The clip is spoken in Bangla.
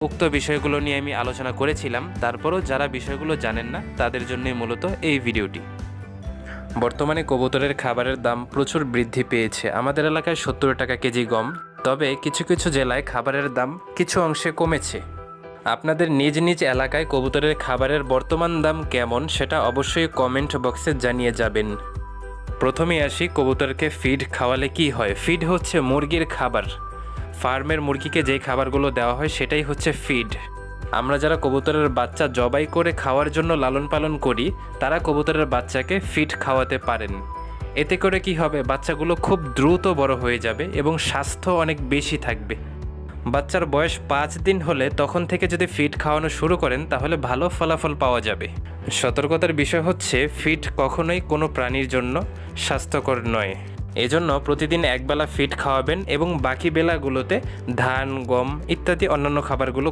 উক্ত বিষয়গুলো নিয়ে আমি আলোচনা করেছিলাম। তারপরও যারা বিষয়গুলো জানেন না তাদের জন্যই মূলত এই ভিডিওটি। বর্তমানে কবুতরের খাবারের দাম প্রচুর বৃদ্ধি পেয়েছে। আমাদের এলাকায় 70 টাকা কেজি গম, তবে কিছু কিছু জেলায় খাবারের দাম কিছু অংশে কমেছে। আপনাদের নিজ নিজ এলাকায় কবুতরের খাবারের বর্তমান দাম কেমন সেটা অবশ্যই কমেন্ট বক্সে জানিয়ে যাবেন। প্রথমে আসি কবুতরকে ফিড খাওয়ালে কি হয়। ফিড হচ্ছে মুরগির খাবার। ফার্মের মুরগিকে যেই খাবারগুলো দেওয়া হয় সেটাই হচ্ছে ফিড। আমরা যারা কবুতরের বাচ্চা জবাই করে খাওয়ার জন্য লালন পালন করি তারা কবুতরের বাচ্চাকে ফিড খাওয়াতে পারেন। এতে করে কি হবে, বাচ্চাগুলো খুব দ্রুত বড় হয়ে যাবে এবং স্বাস্থ্য অনেক বেশি থাকবে। বাচ্চার বয়স 5 দিন হলে তখন থেকে যদি ফিড খাওয়ানো শুরু করেন তাহলে ভালো ফলাফল পাওয়া যাবে। সতর্কতার বিষয় হচ্ছে ফিড কখনোই কোনো প্রাণীর জন্য স্বাস্থ্যকর নয়। এজন্য প্রতিদিন একবেলা ফিড খাওয়াবেন এবং বাকি বেলাগুলোতে ধান, গম ইত্যাদি অন্যান্য খাবারগুলো